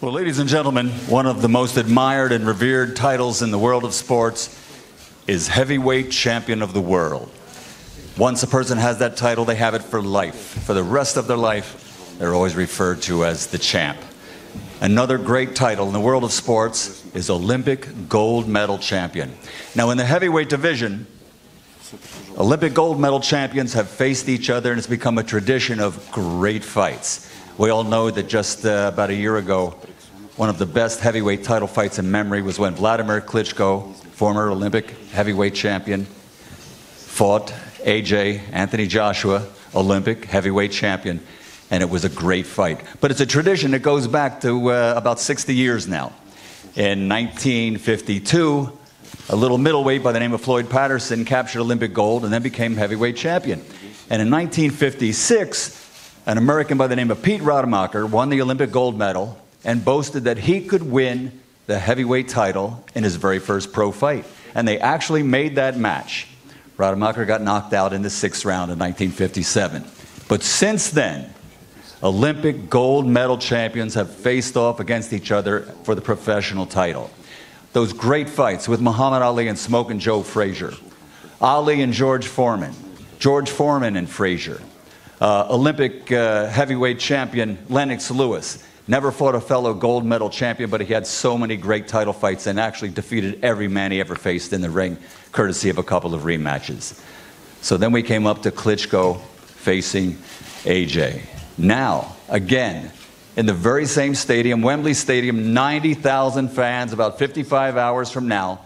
Well, ladies and gentlemen, one of the most admired and revered titles in the world of sports is heavyweight champion of the world. Once a person has that title, they have it for life. For the rest of their life, they're always referred to as the champ. Another great title in the world of sports is Olympic gold medal champion. Now, in the heavyweight division, Olympic gold medal champions have faced each other, and it's become a tradition of great fights. We all know that just about a year ago, one of the best heavyweight title fights in memory was when Vladimir Klitschko, former Olympic heavyweight champion, fought Anthony Joshua, Olympic heavyweight champion, and it was a great fight. But it's a tradition that goes back to about 60 years now. In 1952, a little middleweight by the name of Floyd Patterson captured Olympic gold and then became heavyweight champion. And in 1956, an American by the name of Pete Rademacher won the Olympic gold medal and boasted that he could win the heavyweight title in his very first pro fight. And they actually made that match. Rademacher got knocked out in the 6th round in 1957. But since then, Olympic gold medal champions have faced off against each other for the professional title. Those great fights with Muhammad Ali and Smokin' Joe Frazier, Ali and George Foreman and Frazier, Olympic heavyweight champion Lennox Lewis. Never fought a fellow gold medal champion, but he had so many great title fights and actually defeated every man he ever faced in the ring, courtesy of a couple of rematches. So then we came up to Klitschko facing AJ. Now, again, in the very same stadium, Wembley Stadium, 90,000 fans, about 55 hours from now,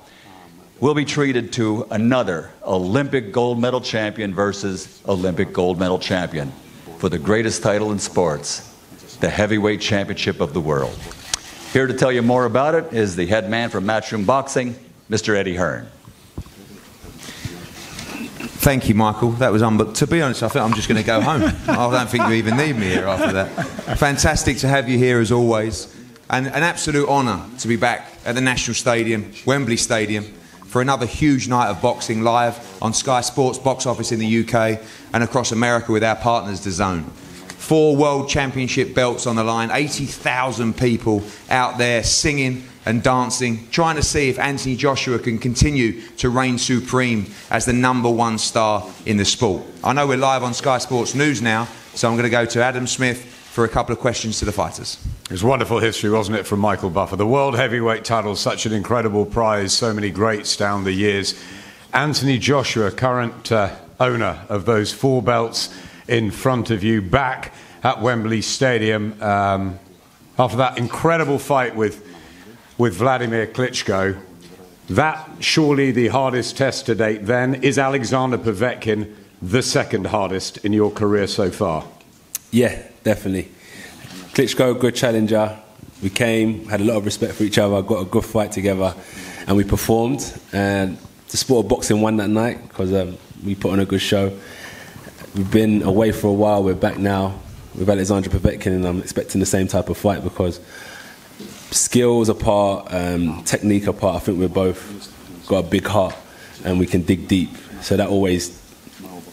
will be treated to another Olympic gold medal champion versus Olympic gold medal champion for the greatest title in sports, the heavyweight championship of the world. Here to tell you more about it is the head man from Matchroom Boxing, Mr. Eddie Hearn. Thank you, Michael. That was but to be honest, I think I'm just going to go home. I don't think you even need me here after that. Fantastic to have you here as always. And an absolute honour to be back at the National Stadium, Wembley Stadium, for another huge night of boxing live on Sky Sports box office in the UK and across America with our partners, DAZN. 4 World Championship belts on the line, 80,000 people out there singing and dancing, trying to see if Anthony Joshua can continue to reign supreme as the #1 star in the sport. I know we're live on Sky Sports News now, so I'm going to go to Adam Smith for a couple of questions to the fighters. It was wonderful history, wasn't it, from Michael Buffer? The World Heavyweight title, such an incredible prize, so many greats down the years. Anthony Joshua, current owner of those 4 belts in front of you, back at Wembley Stadium after that incredible fight with Vladimir Klitschko. That surely the hardest test to date then. Is Alexander Povetkin the second hardest in your career so far? Yeah, definitely. Klitschko, good challenger. We came, had a lot of respect for each other, got a good fight together, and we performed. And the sport of boxing won that night because we put on a good show. We've been away for a while, we're back now with Alexander Povetkin, and I'm expecting the same type of fight because skills apart, technique apart, I think we've both got a big heart and we can dig deep. So that always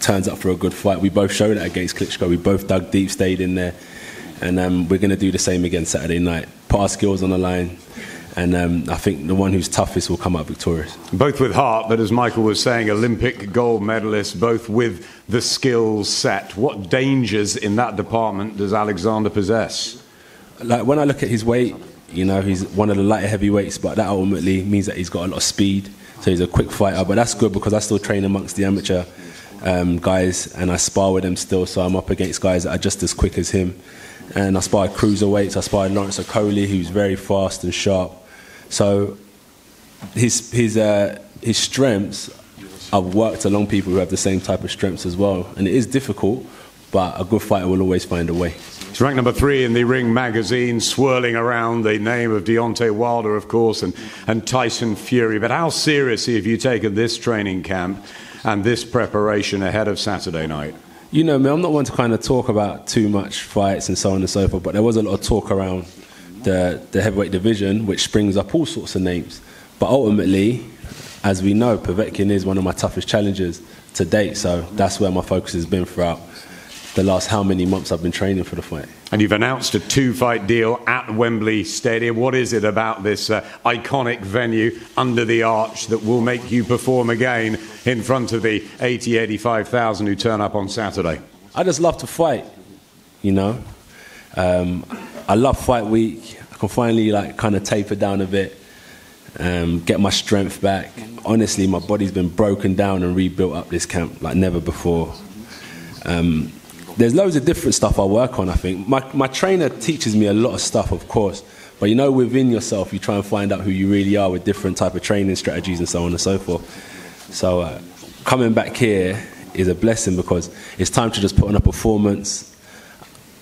turns up for a good fight. We both showed that against Klitschko. We both dug deep, stayed in there, and we're going to do the same again Saturday night. Put our skills on the line, and I think the one who's toughest will come out victorious. Both with heart, but as Michael was saying, Olympic gold medalists, both with the skills set. What dangers in that department does Alexander possess? Like when I look at his weight, you know, he's one of the lighter heavyweights, but that ultimately means that he's got a lot of speed, so he's a quick fighter. But that's good because I still train amongst the amateur guys, and I spar with them still, so I'm up against guys that are just as quick as him. And I sparred cruiserweights, I sparred Lawrence Okoli, who's very fast and sharp. So his strengths, I've worked along people who have the same type of strengths as well. And it is difficult, but a good fighter will always find a way. He's ranked number 3 in the Ring magazine, swirling around the name of Deontay Wilder, of course, and Tyson Fury. But how seriously have you taken this training camp and this preparation ahead of Saturday night? You know me, I'm not one to kind of talk about too much fights and so on and so forth, but there was a lot of talk around the heavyweight division, which springs up all sorts of names. But ultimately, as we know, Povetkin is one of my toughest challengers to date, so that's where my focus has been throughout the last how many months I've been training for the fight. And you've announced a 2-fight deal at Wembley Stadium. What is it about this iconic venue under the arch that will make you perform again in front of the 85,000 who turn up on Saturday? I just love to fight, you know. I love fight week. I can finally kind of taper down a bit, get my strength back. Honestly, my body's been broken down and rebuilt up this camp like never before. There's loads of different stuff I work on, I think. My trainer teaches me a lot of stuff, of course. But you know, within yourself, you try and find out who you really are with different type of training strategies and so on and so forth. So coming back here is a blessing because it's time to just put on a performance.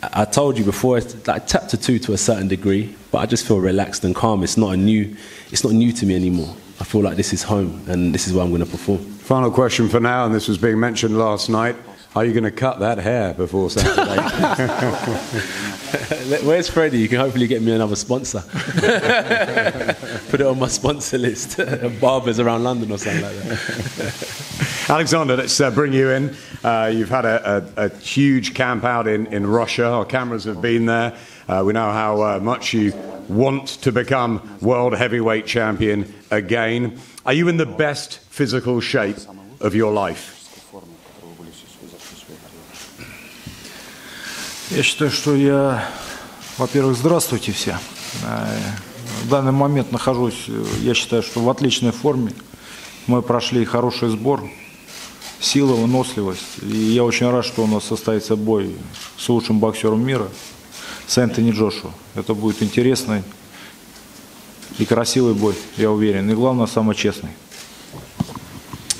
I told you before, it's like chapter 2 to a certain degree, but I just feel relaxed and calm. It's not new to me anymore. I feel like this is home and this is where I'm going to perform. Final question for now, and this was being mentioned last night. Are you going to cut that hair before Saturday? Where's Freddie? You can hopefully get me another sponsor. Put it on my sponsor list. Barbers around London or something like that. Alexander, let's bring you in. You've had a huge camp out in Russia. Our cameras have been there. We know how much you want to become world heavyweight champion again. Are you in the best physical shape of your life? Я считаю, что я, во-первых, здравствуйте все. В данный момент нахожусь, я считаю, что в отличной форме. Мы прошли хороший сбор, сила, выносливость. И я очень рад, что у нас состоится бой с лучшим боксером мира, с Энтони Джошуа. Это будет интересный и красивый бой, я уверен. И главное, самый честный.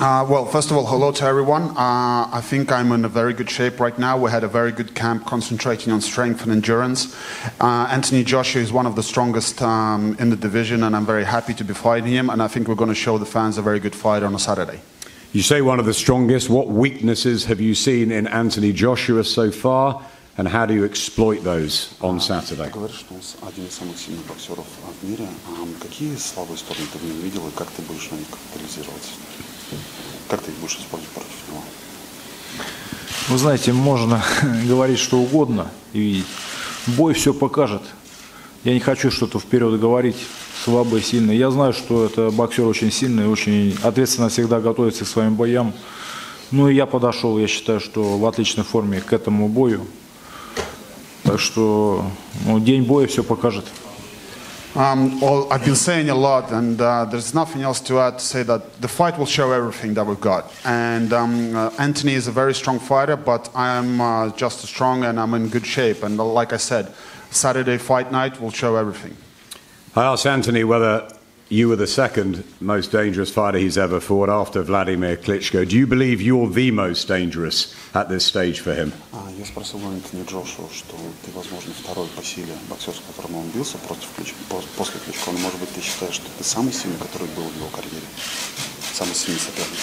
Well, first of all, hello to everyone. I think I'm in a very good shape right now. We had a very good camp concentrating on strength and endurance. Anthony Joshua is one of the strongest in the division, and I'm very happy to be fighting him. And I think we're going to show the fans a very good fight on a Saturday. You say one of the strongest. What weaknesses have you seen in Anthony Joshua so far, and how do you exploit those on Saturday? Говоришь, что он один из самых сильных боксеров в мире. Какие слабые стороны ты в нем видел, и как ты будешь на них капитализироваться? Как ты их будешь использовать против него? Вы знаете, можно говорить что угодно и видеть. Бой все покажет. Я не хочу что-то вперед говорить, слабый, сильный. Я знаю, что это боксер очень сильный, очень ответственно всегда готовится к своим боям. Ну и я подошел, я считаю, что в отличной форме к этому бою. Так что день боя все покажет. I've been saying a lot, and there's nothing else to add to say that the fight will show everything that we've got. And Anthony is a very strong fighter, but I'm just as strong and I'm in good shape. And like I said, Saturday fight night will show everything. I asked Anthony whether you were the second most dangerous fighter he's ever fought after Vladimir Klitschko. Do you believe you're the most dangerous at this stage for him? Я спросил у Энтони Джошуа, что ты, возможно, второй по силе боксер, с которым он бился после Кличко. Но, может быть, ты считаешь, что ты самый сильный, который был в его карьере? Самый сильный соперник?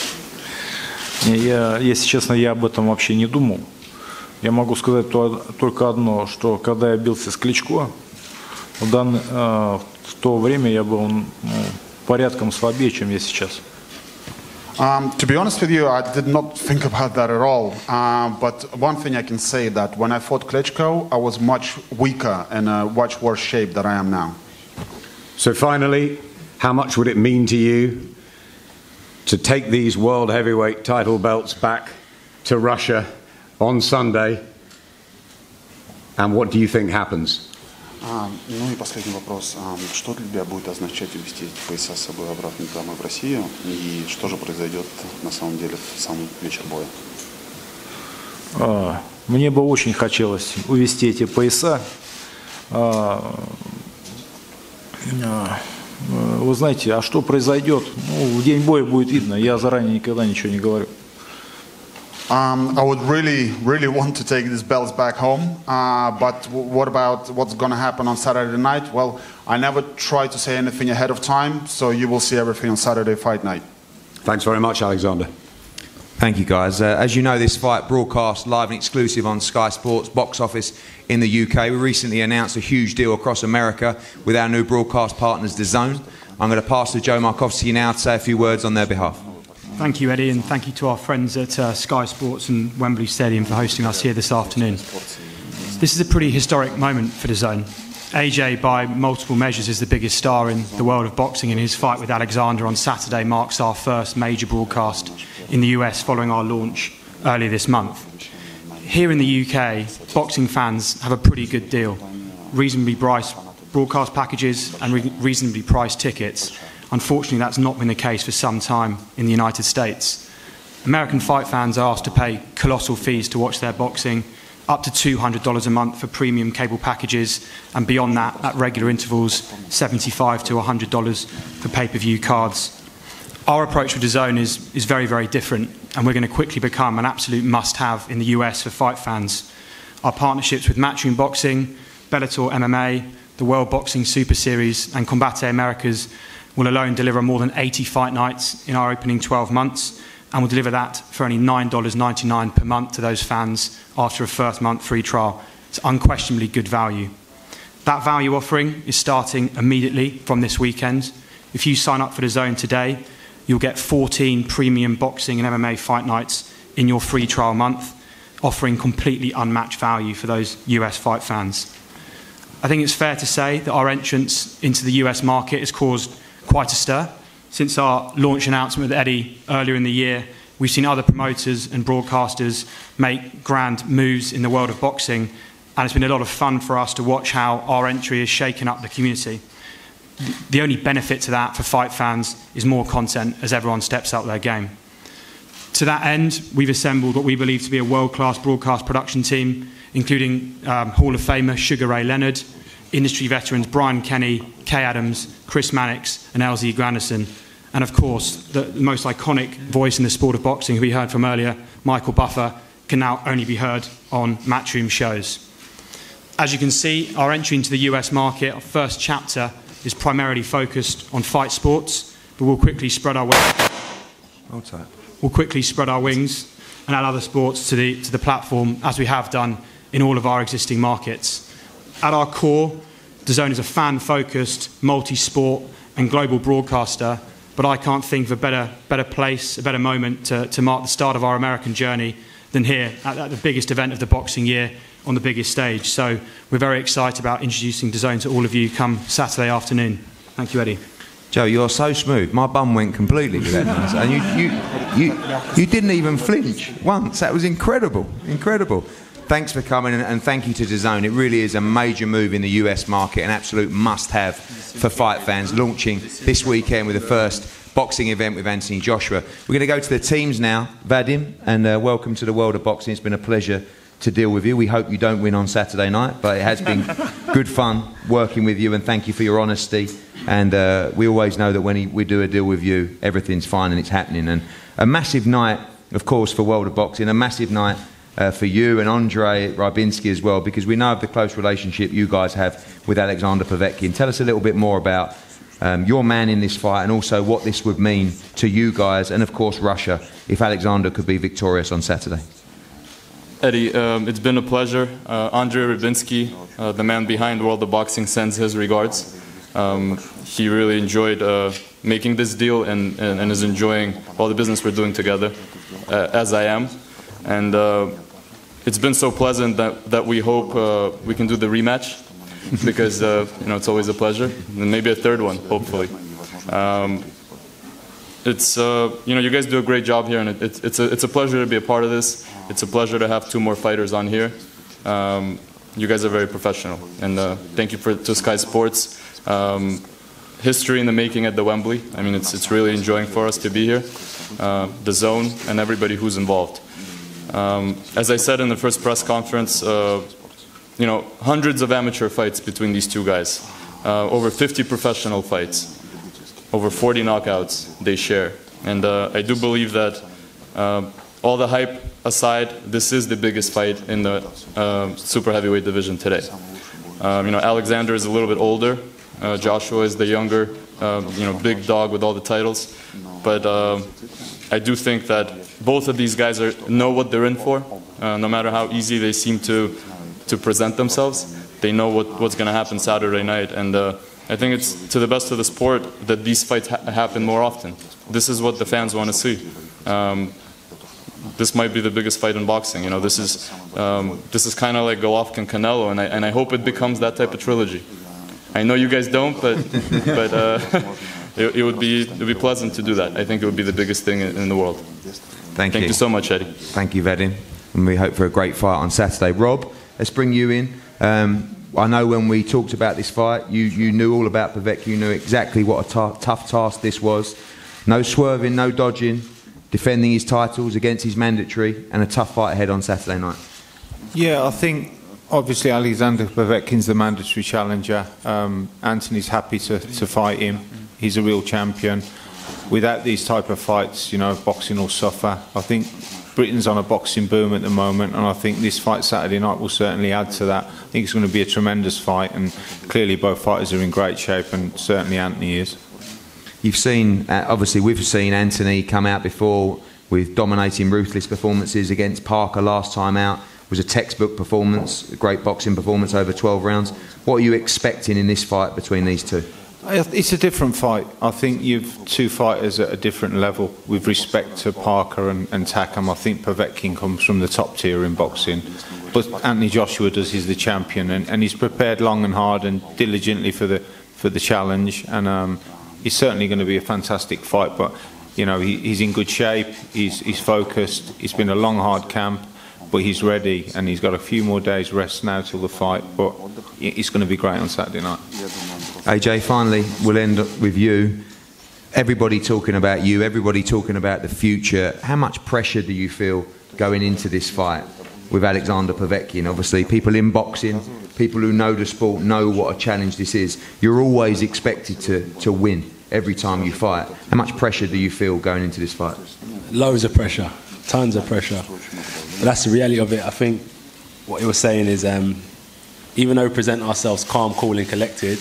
Если честно, я об этом вообще не думал. Я могу сказать только одно, что когда я бился с Кличко, в то время я был порядком слабее, чем я сейчас. To be honest with you, I did not think about that at all. But one thing I can say that when I fought Klitschko, I was much weaker and in a much worse shape than I am now. So finally, how much would it mean to you to take these world heavyweight title belts back to Russia on Sunday? And what do you think happens? Ну и последний вопрос. Что для тебя будет означать увезти эти пояса с собой обратно домой в Россию? И что же произойдет на самом деле в самый вечер боя? Мне бы очень хотелось увезти эти пояса. Вы знаете, а что произойдет? В день боя будет видно. Я заранее никогда ничего не говорю. I would really want to take these belts back home, but what about what's going to happen on Saturday night? Well, I never try to say anything ahead of time, so you will see everything on Saturday fight night. Thanks very much, Alexander. Thank you, guys. As you know, this fight broadcast live and exclusive on Sky Sports box office in the UK. We recently announced a huge deal across America with our new broadcast partners, DAZN. I'm going to pass to Joe Markowski now to say a few words on their behalf. Thank you, Eddie, and thank you to our friends at Sky Sports and Wembley Stadium for hosting us here this afternoon. This is a pretty historic moment for DAZN. AJ, by multiple measures, is the biggest star in the world of boxing, and his fight with Alexander on Saturday marks our first major broadcast in the US following our launch earlier this month. Here in the UK, boxing fans have a pretty good deal. Reasonably priced broadcast packages and reasonably priced tickets. Unfortunately, that's not been the case for some time in the United States. American fight fans are asked to pay colossal fees to watch their boxing, up to $200 a month for premium cable packages, and beyond that, at regular intervals, $75 to $100 for pay-per-view cards. Our approach with DAZN is very, very different, and we're going to quickly become an absolute must-have in the US for fight fans. Our partnerships with Matchroom Boxing, Bellator MMA, the World Boxing Super Series, and Combate Americas will alone deliver more than 80 fight nights in our opening 12 months, and will deliver that for only $9.99 per month to those fans after a first month free trial. It's unquestionably good value. That value offering is starting immediately from this weekend. If you sign up for DAZN today, you'll get 14 premium boxing and MMA fight nights in your free trial month, offering completely unmatched value for those US fight fans. I think it's fair to say that our entrance into the US market has caused quite a stir. Since our launch announcement with Eddie earlier in the year, we've seen other promoters and broadcasters make grand moves in the world of boxing, and it's been a lot of fun for us to watch how our entry has shaken up the community. The only benefit to that for fight fans is more content as everyone steps up their game. To that end, we've assembled what we believe to be a world-class broadcast production team, including Hall of Famer Sugar Ray Leonard, industry veterans Brian Kenny, Kay Adams, Chris Mannix and LZ Granderson, and of course the most iconic voice in the sport of boxing who we heard from earlier, Michael Buffer, can now only be heard on Matchroom shows. As you can see, our entry into the US market, our first chapter, is primarily focused on fight sports, but we'll quickly spread our wings and add other sports to the platform, as we have done in all of our existing markets. At our core, DAZN is a fan-focused, multi-sport and global broadcaster, but I can't think of a better place, a better moment to mark the start of our American journey than here at the biggest event of the boxing year on the biggest stage. So we're very excited about introducing DAZN to all of you come Saturday afternoon. Thank you, Eddie. Joe, you're so smooth. My bum went completely with that noise. And you didn't even flinch once. That was incredible, incredible. Thanks for coming, and thank you to DAZN. It really is a major move in the US market, an absolute must-have for fight fans, launching this weekend with the first boxing event with Anthony Joshua. We're going to go to the teams now. Vadim, and welcome to the world of boxing. It's been a pleasure to deal with you. We hope you don't win on Saturday night, but it has been good fun working with you, and thank you for your honesty. And we always know that when we do a deal with you, everything's fine and it's happening. And a massive night, of course, for world of boxing, a massive night for you and Andre Rybinski as well, because we know of the close relationship you guys have with Alexander Povetkin. Tell us a little bit more about your man in this fight, and also what this would mean to you guys and, of course, Russia, if Alexander could be victorious on Saturday. Eddie, it's been a pleasure. Andre Rybinski, the man behind World of Boxing, sends his regards. He really enjoyed making this deal and is enjoying all the business we're doing together, as I am. And it's been so pleasant that we hope we can do the rematch, because it's always a pleasure, and maybe a third one, hopefully. You guys do a great job here, and it's a pleasure to be a part of this. It's a pleasure to have two more fighters on here. You guys are very professional, and thank you to Sky Sports. History in the making at the Wembley. I mean, it's really enjoying for us to be here. DAZN and everybody who's involved. As I said in the first press conference, hundreds of amateur fights between these two guys, over 50 professional fights, over 40 knockouts they share. And I do believe that all the hype aside, this is the biggest fight in the super heavyweight division today. Alexander is a little bit older. Joshua is the younger, big dog with all the titles. But I do think that both of these guys know what they're in for. No matter how easy they seem to present themselves, they know what's going to happen Saturday night. And I think it's to the best of the sport that these fights happen more often. This is what the fans want to see. this might be the biggest fight in boxing. You know, this is kind of like Golovkin Canelo, and I hope it becomes that type of trilogy. I know you guys don't, but it would be pleasant to do that. I think it would be the biggest thing in the world. Thank you. Thank you so much, Eddie. Thank you, Vadim. And we hope for a great fight on Saturday. Rob, let's bring you in. I know when we talked about this fight, you knew all about Povetkin. You knew exactly what a tough task this was. No swerving, no dodging, defending his titles against his mandatory, and a tough fight ahead on Saturday night. Yeah, I think obviously Alexander Povetkin's the mandatory challenger. Anthony's happy to fight him. He's a real champion. Without these type of fights, you know, boxing will suffer. I think Britain's on a boxing boom at the moment, and I think this fight Saturday night will certainly add to that. I think it's going to be a tremendous fight, and clearly both fighters are in great shape, and certainly Anthony is. You've seen, obviously we've seen Anthony come out before with dominating, ruthless performances against Parker last time out. It was a textbook performance, a great boxing performance over 12 rounds. What are you expecting in this fight between these two? It's a different fight. I think you've two fighters at a different level with respect to Parker and Takam. I think Povetkin comes from the top tier in boxing, but Anthony Joshua does. He's the champion, and he's prepared long and hard and diligently for the challenge. And it's certainly going to be a fantastic fight. But you know, he's in good shape. He's focused. It's been a long, hard camp, but he's ready, and he's got a few more days rest now till the fight. But it's going to be great on Saturday night. AJ, finally, we'll end with you. Everybody talking about you, everybody talking about the future. How much pressure do you feel going into this fight with Alexander Povetkin? Obviously, people in boxing, people who know the sport, know what a challenge this is. You're always expected to win every time you fight. How much pressure do you feel going into this fight? Loads of pressure, tons of pressure. But that's the reality of it. I think what he was saying is, even though we present ourselves calm, cool and collected,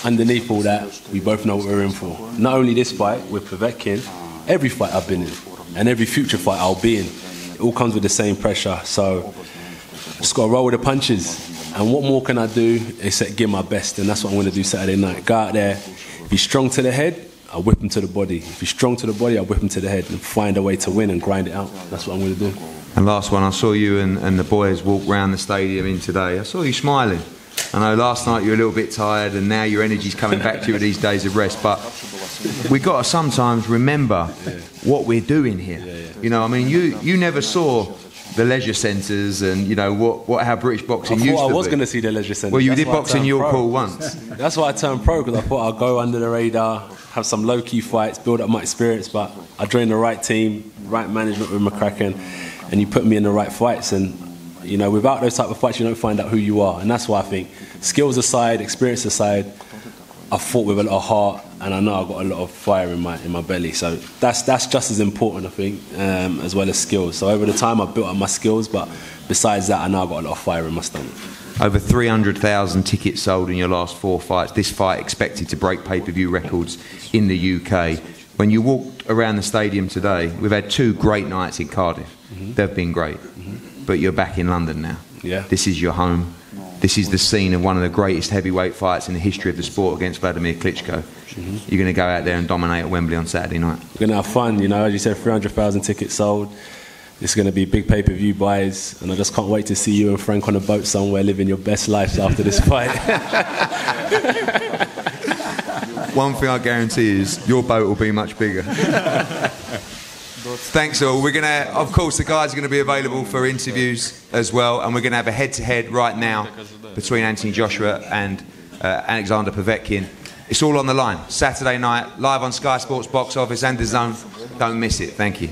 underneath all that, we both know what we're in for. Not only this fight with Povetkin, every fight I've been in, and every future fight I'll be in, it all comes with the same pressure. So, just got to roll with the punches. And what more can I do except give my best? And that's what I'm going to do Saturday night. Go out there, if he's strong to the head, I'll whip him to the body. If he's strong to the body, I'll whip him to the head and find a way to win and grind it out. That's what I'm going to do. And last one, I saw you and the boys walk round the stadium in today. I saw you smiling. I know last night you were a little bit tired, and now your energy's coming back to you with these days of rest. But we've got to sometimes remember what we're doing here. You know, I mean, you never saw the leisure centres and, you know, how British boxing used to be. I was going to see the leisure centres. Well, you did box in York Hall once. That's why I turned pro, because I thought I'd go under the radar, have some low-key fights, build up my experience. But I joined the right team, right management with McCracken, and you put me in the right fights. And you know, without those type of fights, you don't find out who you are. And that's why I think, skills aside, experience aside, I fought with a lot of heart, and I know I've got a lot of fire in my belly. So that's just as important, I think, as well as skills. So over the time, I've built up my skills, but besides that, I know I've got a lot of fire in my stomach. Over 300,000 tickets sold in your last 4 fights. This fight expected to break pay-per-view records in the UK. When you walked around the stadium today, we've had 2 great nights in Cardiff. They've been great. But you're back in London now. Yeah. This is your home. This is the scene of one of the greatest heavyweight fights in the history of the sport against Vladimir Klitschko. You're going to go out there and dominate at Wembley on Saturday night. We're going to have fun, you know. As you said, 300,000 tickets sold. It's going to be big pay-per-view buys, and I just can't wait to see you and Frank on a boat somewhere living your best life after this fight. One thing I guarantee is your boat will be much bigger. Thanks all. We're going to, of course, the guys are going to be available for interviews as well, and we're going to have a head-to-head right now between Anthony Joshua and Alexander Povetkin. It's all on the line. Saturday night, live on Sky Sports Box Office and DAZN. Don't miss it. Thank you.